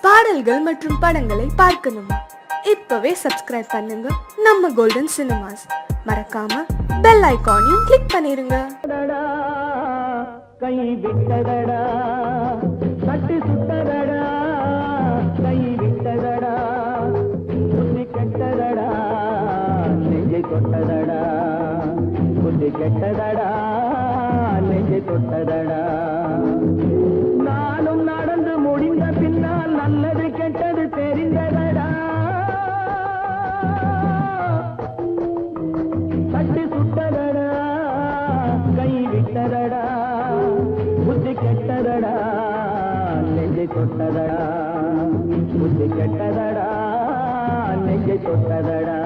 பாடல்கள் மற்றும் படங்களை பார்க்கணுமா? இப்பவே சப்ஸ்கிரைப் பண்ணுங்க நம்ம கோல்டன் சினிமாஸ். மறக்காம பெல் ஐகானையும் கிளிக் பண்ணிருங்க. கை விட்டதடா தட்டி சுட்டதடா கை விட்டதடா புத்தி கெட்டதடா நெஞ்சை தொட்டதடா புத்தி கெட்டதடா நெஞ்சை தொட்டதடா நானும் நடந்து முடிந்த பின்னால் நல்லது கெட்டது தெரிந்ததடா தட்டி சுட்டதடா கை விட்டதடா புத்தி கெட்டதடா நெஞ்சை தொட்டதடா புத்தி கெட்டதடா நெஞ்சை தொட்டதடா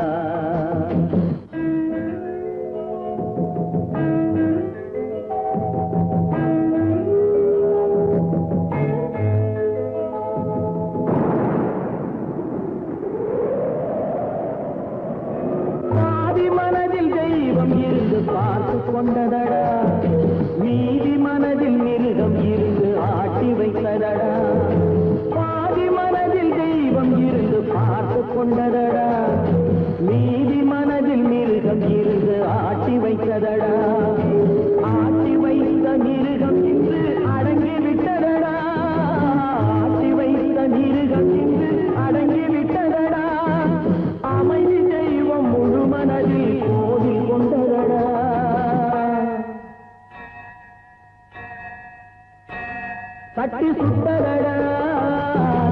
பார்த்து கொண்டதடா மீதி மனதில் மிருகம் இருந்து ஆட்டி வைத்ததடா பாதி மனதில் தெய்வம் இருந்து பார்த்து கொண்டதடா மீதி மனதில் மிருகம் இருந்து ஆட்டி வைத்ததடா ஆட்டி வைத்த மிருகம் இன்று அடங்கி விட்டதடா ஆட்டி வைத்த மிருகம் இன்று அடங்கி விட்டதடா அமைதி தெய்வம் முழு மனதில் கோவில் கொண்டதடா தட்டி சுட்டதடா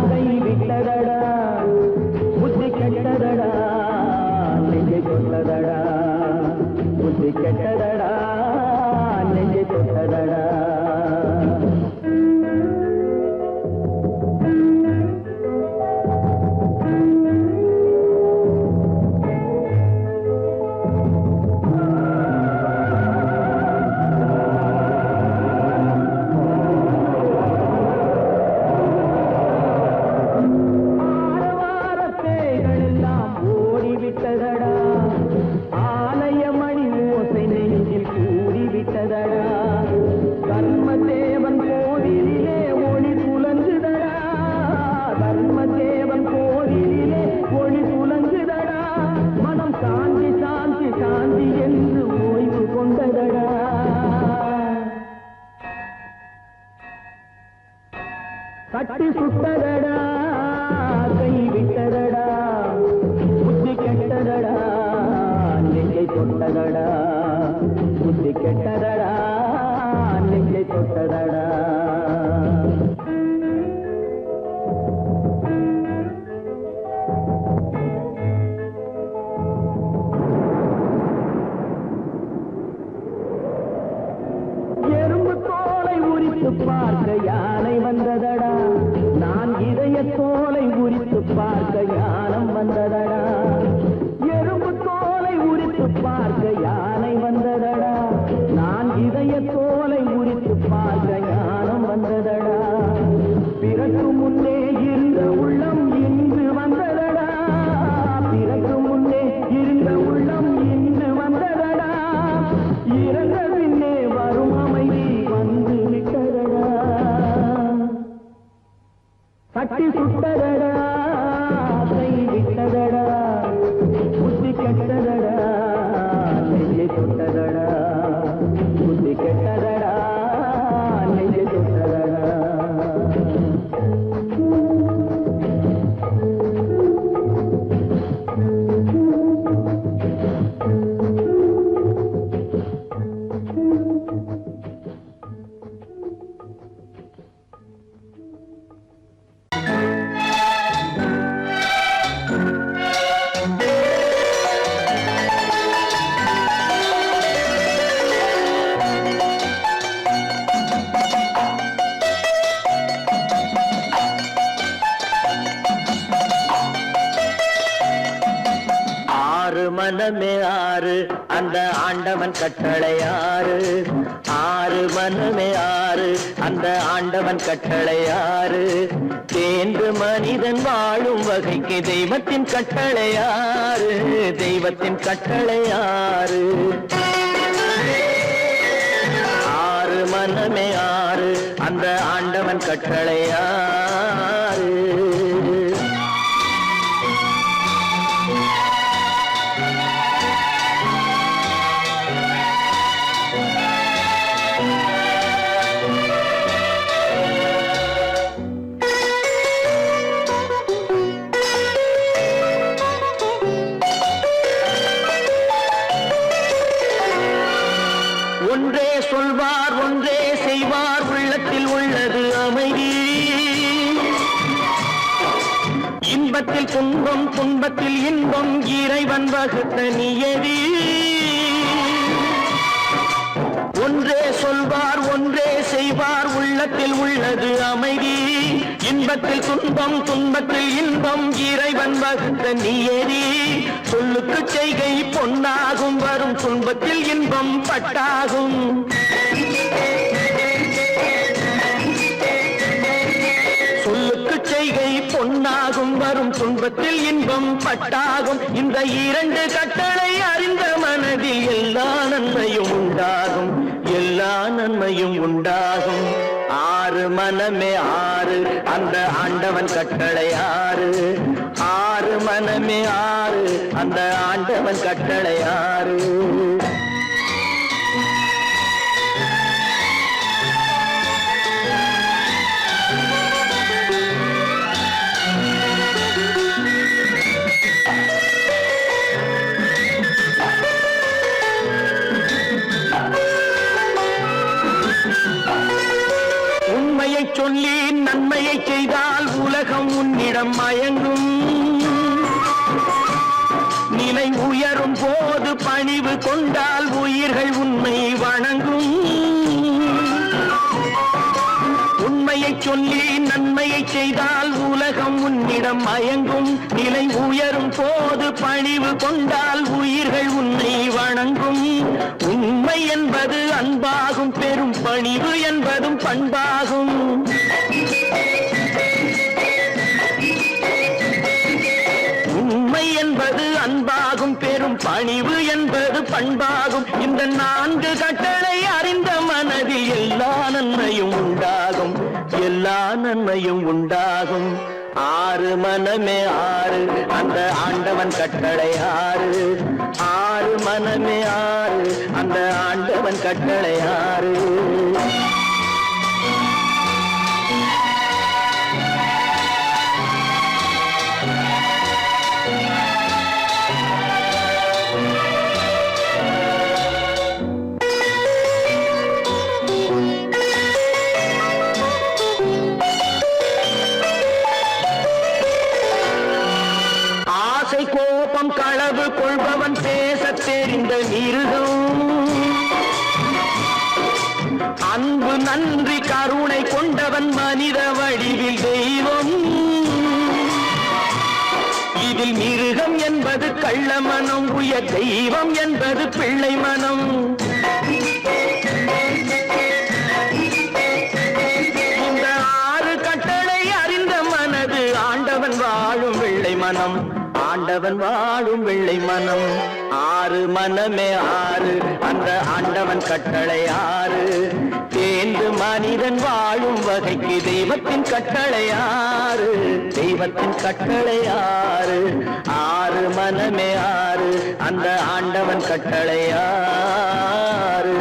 கை விட்டதடா புத்தி கெட்டதடா நெஞ்சை தொட்டதடா புத்தி கெட்டதடா நெஞ்சை தொட்டதடா தட்டி சுட்டதடா கை விட்டதடா புத்தி கெட்டதடா நெஞ்சை தொட்டதடா புத்தி கெட்டதடா நெஞ்சை தொட்டதடா எறும்பு தோலை உரித்து பார்க்க யானை வந்ததடா நான் இதய தோலை உரித்து பார்க்க ஞானம் வந்ததடா எறும்பு தோலை உரித்து பார்க்க யானை வந்ததடா நான் இதய தோலை உரித்து பார்க்க ஞானம் வந்ததடா பிறகு முன்னே இருந்த உள்ளம் இன்று வந்ததடா பிறகு முன்னே இருந்த உள்ளம் இன்று வந்ததடா இறந்த பின்னே வரும் அமைதி வந்து விட்டதடா தட்டி சுட்டதடா கை விட்டதடா புத்தி கெட்டதடா நெஞ்சை தொட்டதடா புத்தி கெட்டதடா நெஞ்சை தொட்டதடா மனமே ஆறு அந்த ஆண்டவன் கட்டளை ஆறு ஆறு மனமே ஆறு அந்த ஆண்டவன் கட்டளை ஆறு தேர்ந்து மனிதன் வாழும் வகைக்கு தெய்வத்தின் கட்டளை ஆறு தெய்வத்தின் கட்டளை ஆறு ஆறு மனமே ஆறு அந்த ஆண்டவன் கட்டளை ஆறு இன்பத்தில் துன்பம் துன்பத்தில் இன்பம் இறைவன் வகுத்த நியதி. ஒன்றே சொல்வார் ஒன்றே செய்வார் உள்ளத்தில் உள்ளது அமைதி. இன்பத்தில் துன்பம் துன்பத்தில் இன்பம் இறைவன் வகுத்த நியதி. சொல்லுக்கு செய்கை பொன்னாகும் வரும் துன்பத்தில் இன்பம் பட்டாகும். சொல்லுக்கு செய்கை பொன்னாகும் வரும் துன்பத்தில் இன்பம் பட்டாகும். இந்த இரண்டு கட்டளை அறிந்த மனதில் எல்லா நன்மையும் உண்டாகும், எல்லா நன்மையும் உண்டாகும். ஆறு மனமே ஆறு அந்த ஆண்டவன் கட்டளை ஆறு. ஆறு மனமே ஆறு அந்த ஆண்டவன் கட்டளை ஆறு. உண்மையை சொல்லி நன்மையை செய்தால் உலகம் உன்னிடம் மயங்கும். நிலை உயரும் போது பணிவு கொண்டால் உயிர்கள் உன்னை வணங்கும். உண்மையை சொல்லி நன்மையை செய்தால் உலகம் உன்னிடம் மயங்கும். நிலை உயரும் போது பணிவு கொண்டால் உயிர்கள் உன்னை வணங்கும். உண்மை என்பது அன்பாகும், பெரும் பணிவு என்பதும் பண்பாகும். உண்மை என்பது அன்பாகும், பெரும் பணிவு என்பது பண்பாகும். இந்த நான்கு கட்டளை அறிந்த மனதில் எல்லா நன்மையும் உண்டாகும், எல்லா நன்மையும் உண்டாகும். ஆறு மனமே ஆறு அந்த ஆண்டவன் கட்டளை ஆறு. ஆறு மனமே ஆறு அந்த ஆண்டவன் கட்டளை ஆறு. கோபம் களவு கொள்பவன் பேச தெரிந்த மிருகம். அன்பு நன்றி கருணை கொண்டவன் மனித வடிவில் தெய்வம். இதில் மிருகம் என்பது கள்ள மனம், உயர் தெய்வம் என்பது பிள்ளை மனம். இந்த ஆறு கட்டளை அறிந்த மனது ஆண்டவன் வாழும் வெள்ளை மனம், ஆண்டவன் வாழும் வெள்ளை மனம். ஆறு மனமே ஆறு அந்த ஆண்டவன் கட்டளை ஆறு. தேர்ந்து மனிதன் வாழும் வகைக்கு தெய்வத்தின் கட்டளை ஆறு, தெய்வத்தின் கட்டளை ஆறு. ஆறு மனமே ஆறு அந்த ஆண்டவன் கட்டளை ஆறு.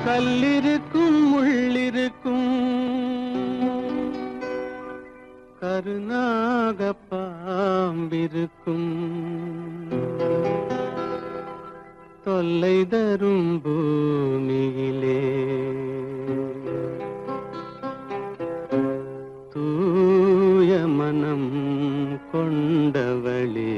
கல்லிருக்கும் முள்ளிருக்கும் கருநாக பாம்பிருக்கும் தொல்லை தரும் பூமியிலே தூய மனம் கொண்டவளே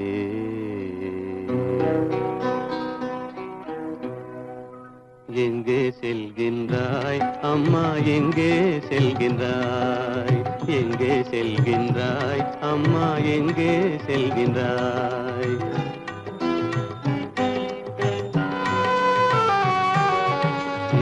எங்கே செல்கின்றாய் அம்மா எங்கே செல்கின்றாய் எங்கே செல்கின்றாய் அம்மா எங்கே செல்கின்றாய்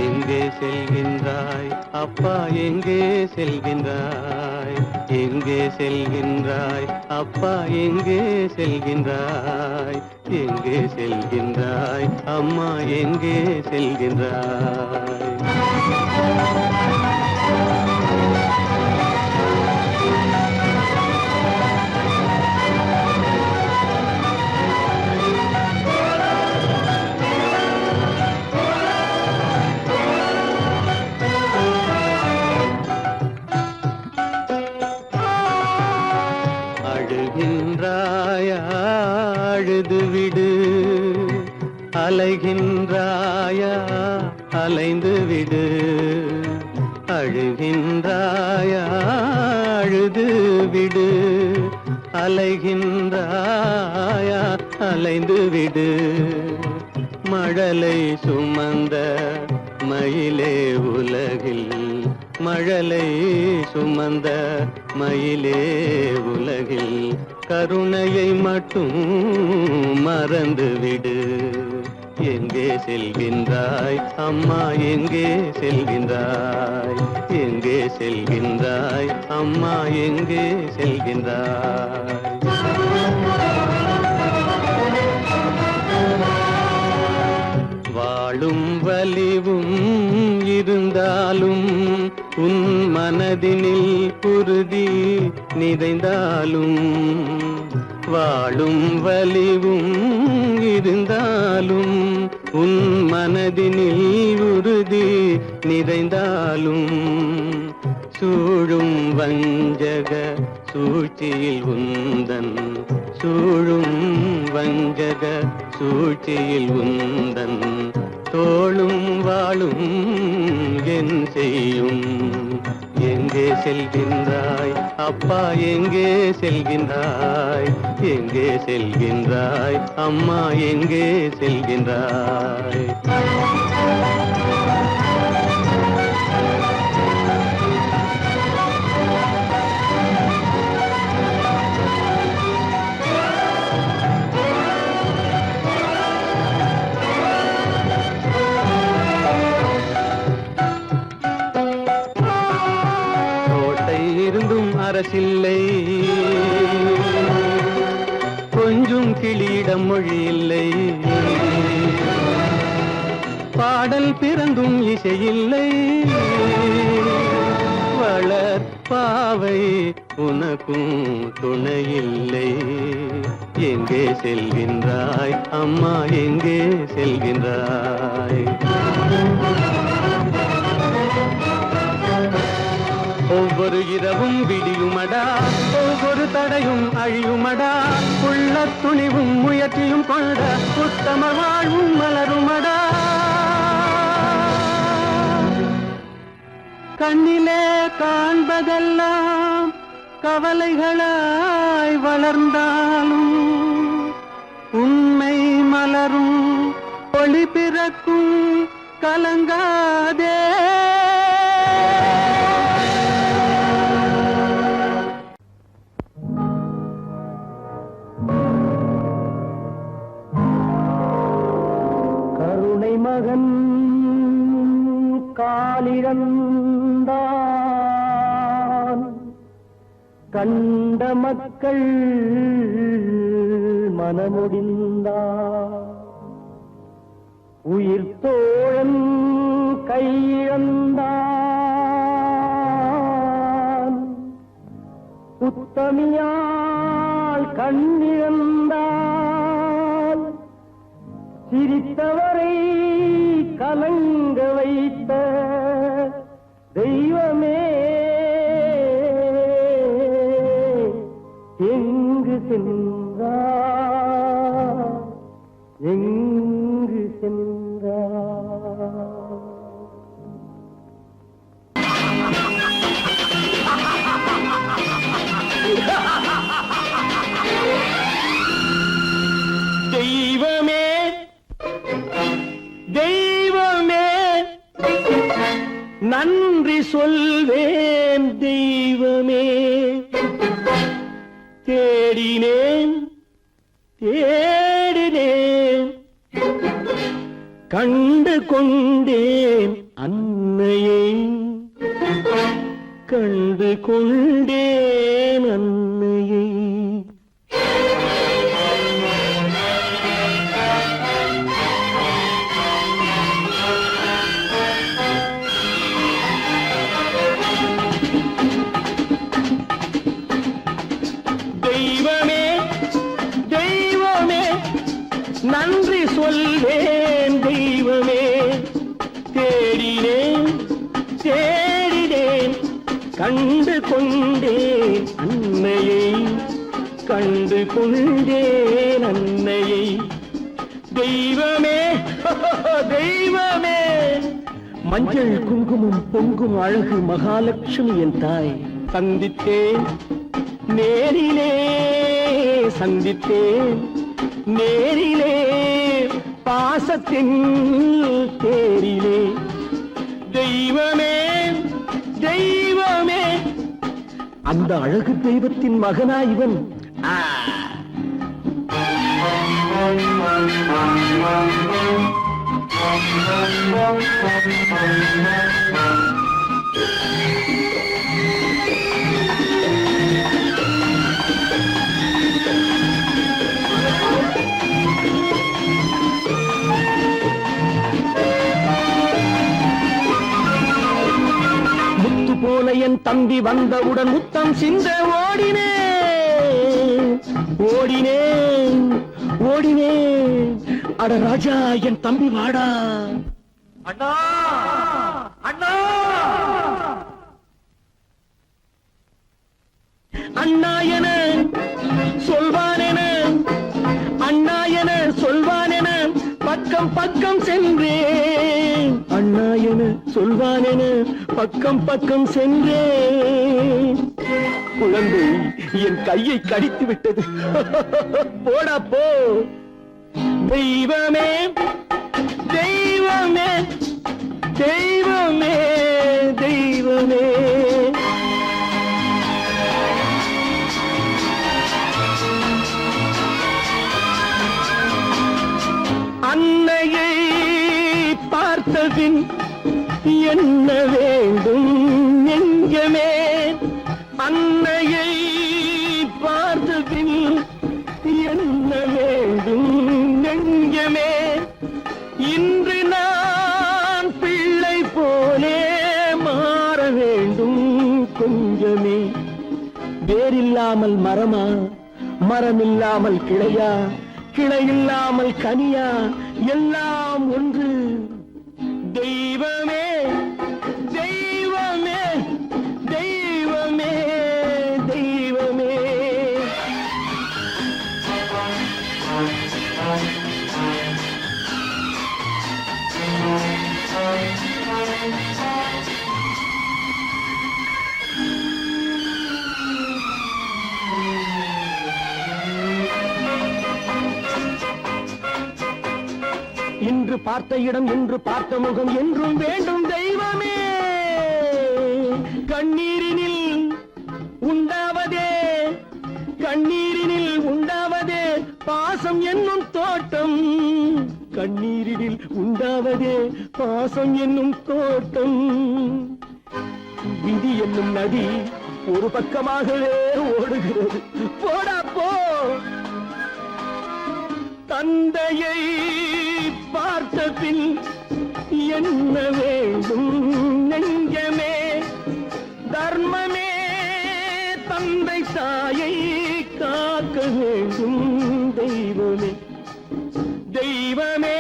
எங்கே செல்கின்றாய் அப்பா எங்கே செல்கின்றாய் எங்கே செல்கின்றாய் அப்பா எங்கே செல்கின்றாய் எங்கே செல்கின்றாய் அம்மா எங்கே செல்கின்றாய் அழுகின்றாயா அழுது விடு அலைகின்றாயா அலைந்து விடு அழுகின்றாயா அழுது விடு அலைகின்றாயா அலைந்து விடு மழலை சுமந்த மயிலே உலகில் மழலை சுமந்த மயிலே உலகில் கருணையை மட்டும் மறந்துவிடு எங்கே செல்கின்றாய் அம்மா எங்கே செல்கின்றாய் எங்கே செல்கின்றாய் அம்மா எங்கே செல்கின்றாய் வாழும் வலிவும் இருந்தாலும் உன் மனதினில் குருதி நிறைந்தாலும் வாழும் வலிவும் இருந்தாலும் உன் மனதினில் உறுதி நிறைந்தாலும் சூழும் வஞ்சக சூழ்ச்சியில் உந்தன் சூழும் வஞ்சக சூழ்ச்சியில் உந்தன் தோளும் வாழும் என் செய்யும் எங்கே செல்கின்றாய் அப்பா எங்கே செல்கின்றாய் எங்கே செல்கின்றாய் அம்மா எங்கே செல்கின்றாய் அரசில்லை கொஞ்சம் கிளியிடம் மொழி இல்லை பாடல் பிறந்தும் இசையில்லை வளர் பாவை உனக்கும் துணையில்லை எங்கே செல்கின்றாய் அம்மா எங்கே செல்கின்றாய் ஒவ்வொரு இரவும் விடியுமடா ஒவ்வொரு தடையும் அழியுமடா உள்ள துணிவும் முயற்சியும் கொண்ட உத்தம வாழ்வும் மலருமடா கண்ணிலே காண்பதெல்லாம் கவலைகளாய் வளர்ந்தாலும் உண்மை மலரும் ஒளி பிறக்கும் கலங்காதே மகன் காலிழந்தான் கண்ட மக்கள் மனமுடிந்தான் உயிர் தோழன் கையிழந்தான் உத்தமியால் கண்ணிழந்தான் சிரித்தவரை கலங்க வைத்த தெய்வமே எங்கு சென்றார் எங்கு சென்றார் தெய்வமே தெய்வமே நன்றி சொல்வேன் தெய்வமே தேடினேன் தேடினேன் கண்டு கொண்டேன் அன்னையை கண்டு கொண்டேன் அன்னையை தெய்வமே தெய்வமே நன்றி சொல்வேன் தெய்வமே தேடினேன் தேடினேன் கண்டு கொண்டேன் அன்னையை கண்டு கொண்டேன் அன்னையை தெய்வமே தெய்வமே மஞ்சள் குங்குமம் பொங்கும் அழகு மகாலட்சுமி என் தாய் சந்தித்தேன் நேரிலே சந்தித்தேன் நேரிலே பாசத்தின் தேரிலே தெய்வமே தெய்வமே அந்த அழகு தெய்வத்தின் மகனா இவன் போல என் தம்பி வந்தவுடன் முத்தம் சிந்த ஓடினேன் ஓடினேன் ஓடினேன் அட ராஜா என் தம்பி வாடா அண்ணா அண்ணா அண்ணா என சொல்வானென அண்ணா என சொல்வானென பக்கம் பக்கம் சென்றேன் அண்ணா என சொல்வானென பக்கம் பக்கம் சென்றேன் குழந்தை என் கையை கடித்து விட்டது போடா போ தெய்வமே தெய்வமே தெய்வமே தெய்வமே அன்னையை பார்த்தபின் என்ன வேண்டும் நெஞ்சமே அன்னையை பார்த்தபின் என்ன வேண்டும் நெஞ்சமே இன்று நான் பிள்ளை போலே மாற வேண்டும் கொஞ்சமே வேரில்லாமல் மரமா மரமில்லாமல் கிளையா கிளையில்லாமல் கனியா எல்லாம் ஒன்று தெய்வமே தெய்வமே தெய்வமே தெய்வமே இன்று பார்த்த இடம் என்று பார்த்த முகம் என்றும் வேண்டும் தெய்வமே கண்ணீரினில் உண்டாவதே கண்ணீரினில் உண்டாவதே பாசம் என்னும் தோட்டம் கண்ணீரினில் உண்டாவதே பாசம் என்னும் தோட்டம் விதி என்னும் நதி ஒரு பக்கமாகவே ஓடுகிறது போடா போ தந்தையை பார்த்த பின் என்ன வேண்டும் நெஞ்சமே தர்மமே தந்தை தாயை காக்க வேண்டும் தெய்வமே தெய்வமே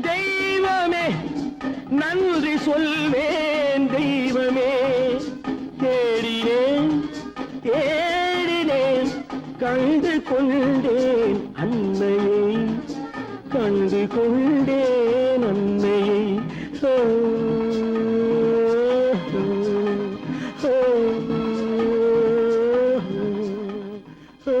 தெய்வமே சொல்வேன் தெய்வமே. தேடினேன் தேடினேன் கண்டு கொண்டேன் அன்னையை, கண்டு கொண்டேன் அன்னையை. ஓ, ஓ, ஓ, ஓ.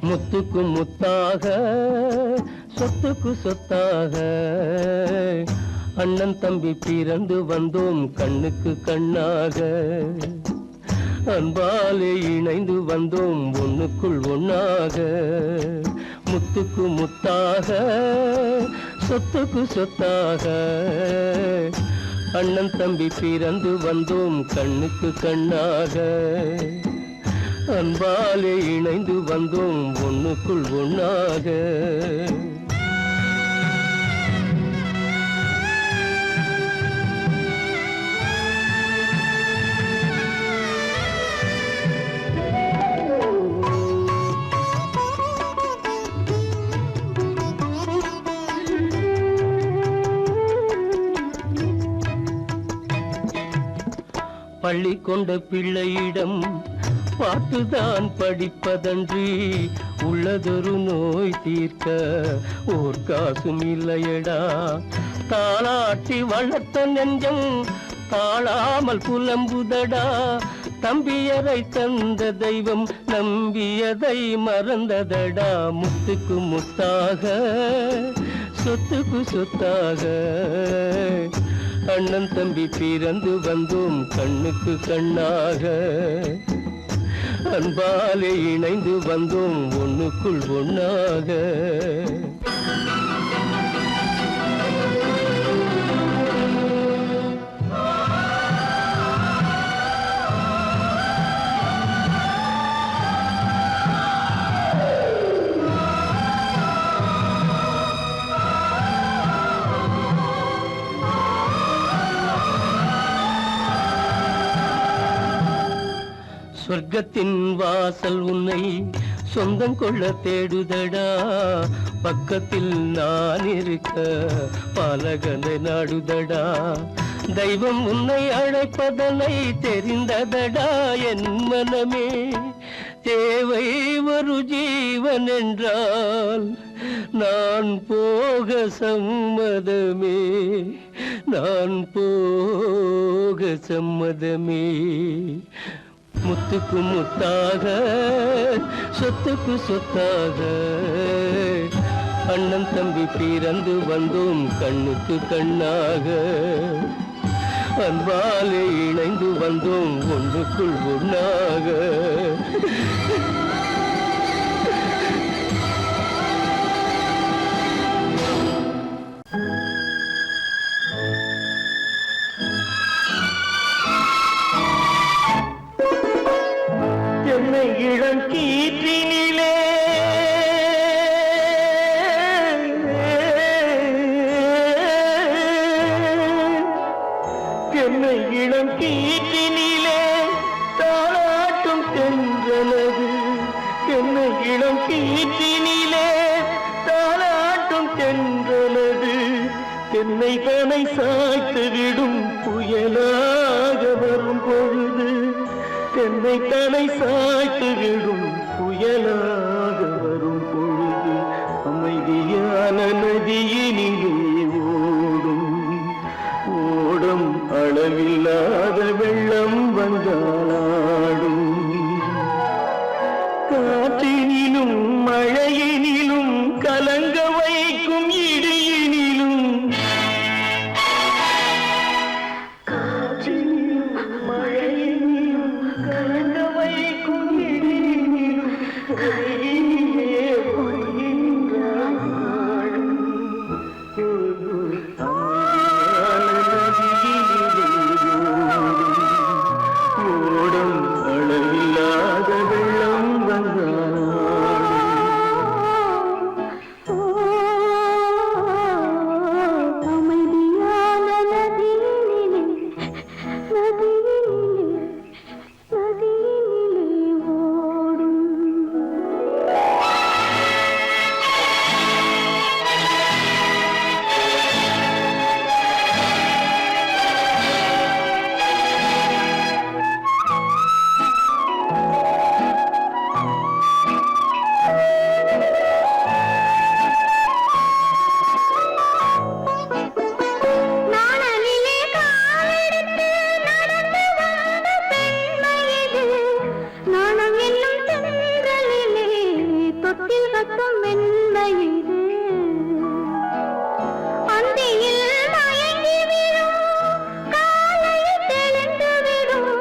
முத்துக்கு முத்தாக சொத்துக்கு சொத்தாக அண்ணன் தம்பி பிறந்து வந்தோம் கண்ணுக்கு கண்ணாக. அன்பாலே இணைந்து வந்தோம் ஒண்ணுக்குள் ஒண்ணாக. முத்துக்கு முத்தாக சொத்துக்கு சொத்தாக அண்ணன் தம்பி பிறந்து வந்தோம் கண்ணுக்கு கண்ணாக. அன்பாலே இணைந்து வந்தோம் ஒண்ணுக்குள் ஒண்ணாக. பள்ளி கொண்ட பிள்ளையிடம் பாட்டுதான் படிப்பதன்றி உள்ளதொரு நோய் தீர்க்க ஓர் காசும் இல்லையடா. தாளாட்டி வளர்த்த நெஞ்சம் தாழாமல் புலம்புதடா. தம்பியரை தந்த தெய்வம் நம்பியதை மறந்ததடா. முத்துக்கு முத்தாக சொத்துக்கு சொத்தாக அண்ணன் தம்பி பிறந்து வந்தோம் கண்ணுக்கு கண்ணாக. அன்பாலே இணைந்து வந்தோம் ஒண்ணுக்குள் ஒண்ணாக. சொர்க்கத்தின் வாசல் உன்னை சொந்தம் கொள்ள தேடுதடா. பக்கத்தில் நான் இருக்க பாலகனை நாடுதடா. தெய்வம் உன்னை அழைப்பதனை தெரிந்ததடா என் மனமே. தேவை ஒரு ஜீவன் என்றால் நான் போக சம்மதமே, நான் போக சம்மதமே. முத்துக்கு முத்தாக சொத்துக்கு சொத்தாக அண்ணன் தம்பி பிறந்து வந்தோம் கண்ணுக்கு கண்ணாக. அன்பாலே இணைந்து வந்தோம் ஒன்றுக்குள் ஒண்ணாக. இளம் கீற்றினிலே என்னை இளம் கீற்றினிலே தாளாட்டும் தென்றலது. என்னை இளம் கீற்றினிலே தாளாட்டும் தென்றலது. என்னை தனை சாய்த்து விடும் புயலாக வரும் பொழுது. என்னை தலை சாய்த்து விடும் புயலாக வரும் பொழுது. அமைதியான நதியினிலே ஓடும் ஓடும் அளவில்லாத வெள்ளம் வந்தாடும். காற்றினிலும் மழையினிலும் கலங்க வைக்கும் இடியினிலும். தொட்டில் கட்டும் மென்மையிலே அந்தியில் மயங்கி விடும் காலையில் தெளிந்து விடும்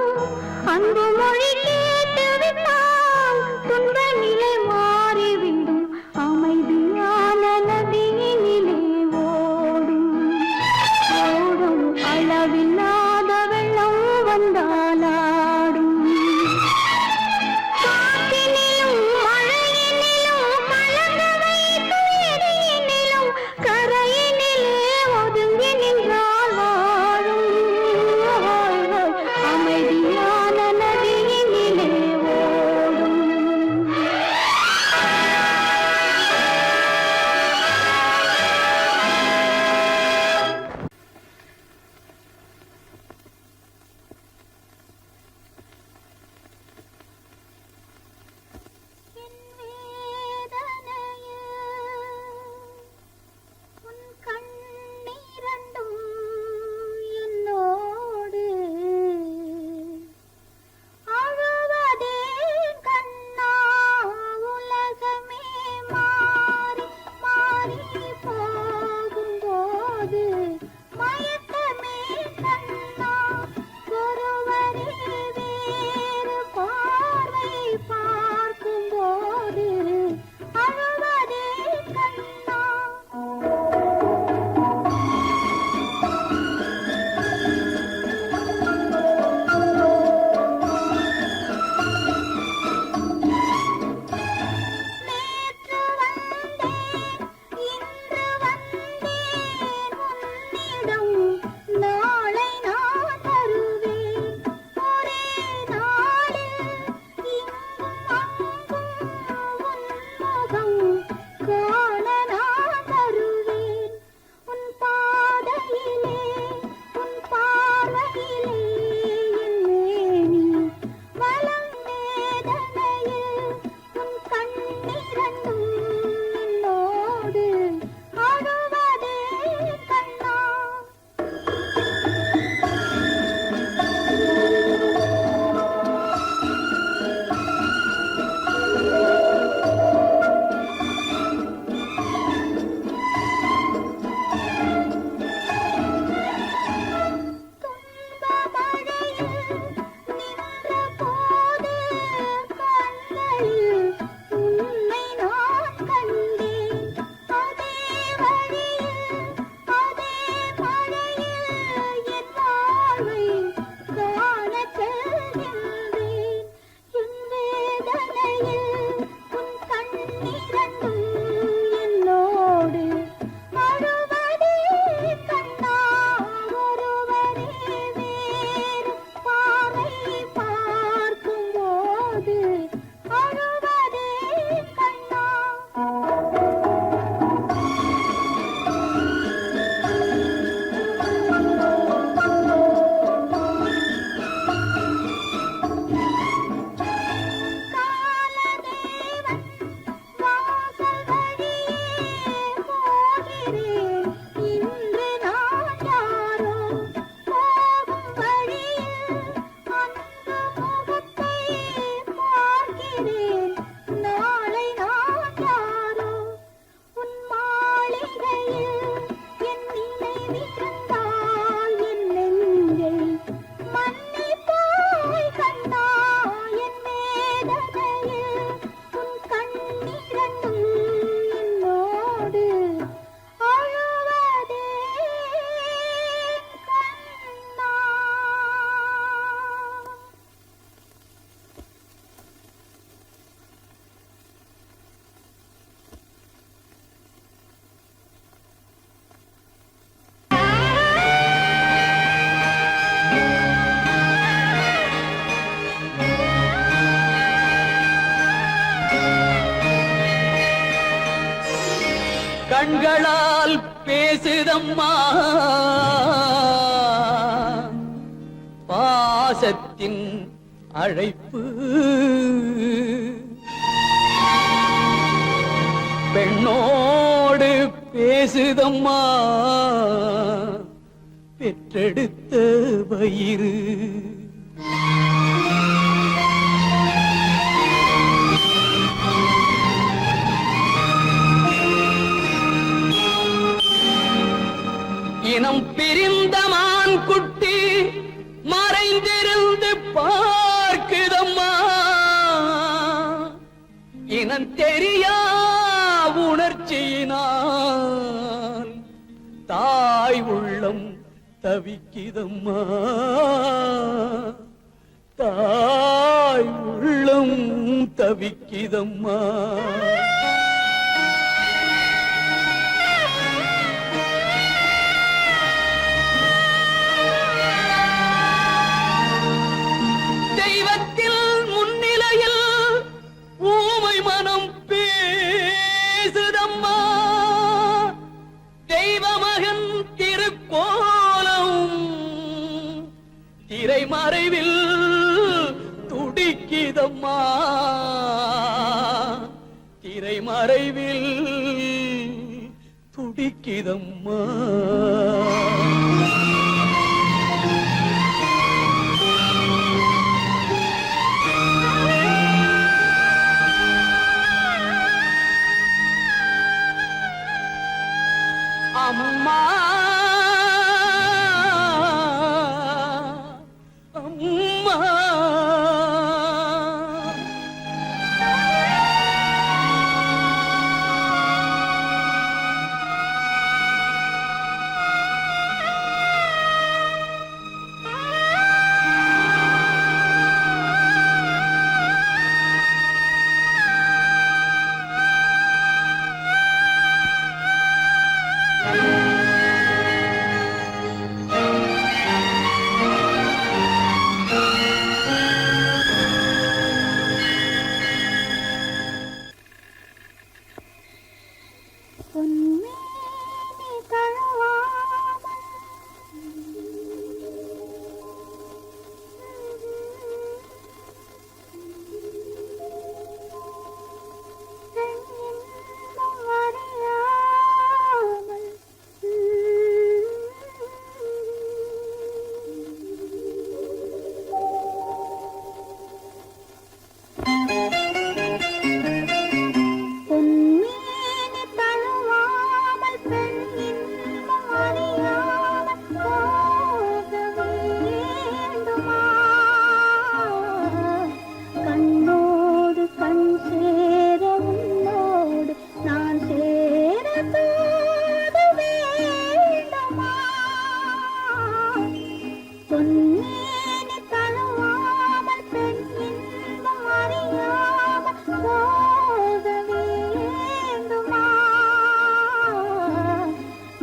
அன்பு மொழி கேட்டு விட்டால் துன்ப நிலை மாறிவிடும் அமைதியான நதியினிலே ஓடும் ஓடும் அளவில்லாத வெள்ளம் வந்தாலாடும் காற்றினிலும் மழையினிலும் கலந்து வைத்து எரியினிலும் கரையினிலே ஒதுங்கி நின்றால் வாழும் அமைதியான நதியினிலே ஓடும் என் வேதனையே உன் கண்ணீரண்டும் என்னோடு அழுவதே கண்ணா உலகமே மாறி மாறி போகும்போது மயக்கமே கண்ணா ஒருவரே வேறு பார்வை பார்க்கும்போது அழுவதே கண்ணா நேற்று வந்தேன் இன்று வந்தேன் உன்னிடம் நாளை நான் வருவேன் ஒரே நாளில் இங்கும் அங்கும் உன் முகம் காண நான் வருவேன் உன் பாதையிலே உன் பார்வையிலே என் மேனி வலம் வேதனையில் உன் கண்ணீரண்டும் என்னோடு அழுவதே கண்ணா துன்ப மழையில் நின்ற போது கண்களில் உன்னை நான் கண்டேன் அதே வழியில் அதே மழையில் என் வாழ்வை காணச் செல்கின்றேன் என் வேதனையில் உன் கண்ணீரண்டும் என்னோடு அழுவதே கண்ணா ஒருவரே வேறு பார்வை பார்க்கும்போது அழுவதே கண்ணா காலதேவன் வாசல் வழியே போகிறேன் இன்று நான் யாரோ போகும் வழியில் அன்பு முகத்தை பார்க்கிறேன் நாளை நான் யாரோ உன் மாளிகையில் என் நினைவிருந்தால் என் நெஞ்சை மன்னிப்பாய் கண்ணா என் வேதனையில் உன் கண்ணீரண்டும் என்னோடு அழுவதே கண்ணா கண்களால் பேசுதம்மா பாசத்தின் அழைப்பு பெண்ணோடு பேசுதம்மா பெற்றெடுத்த வயிறு இனம் தெரியா உணர்ச்சியினால் தாய் உள்ளம் தவிக்கிதம்மா, தாய் உள்ளம் தவிக்கிதம்மா. தெய்வத்தில் முன்னிலையில் ஊமை மனம் பேசுதம்மா, தெய்வமகன் திருக்கோலம் திரைமறைவில் துடிக்கிதம்மா, திரைமறைவில் துடிக்கிதம்மா. அம்மா அம்மா பொன்மேனி தழுவாமல் பெண்ணின்பம் அறியாமல் பொன்மேனி தழுவாமல் பெண் இன்பம் அறியாமல் போக வேண்டுமா, கண்ணோடு கண் சேர உன்னோடு நான் சேர தோட வேண்டுமா, பொன்மேனி தழுவாமல் பெண் இன்பம் அறியாமல் போக வேண்டுமா,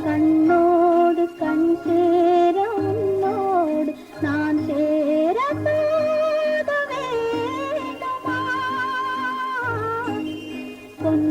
கண்ணோடு கண் சேர உன்னோடு நான் சேர தோட வேண்டுமா, பொன்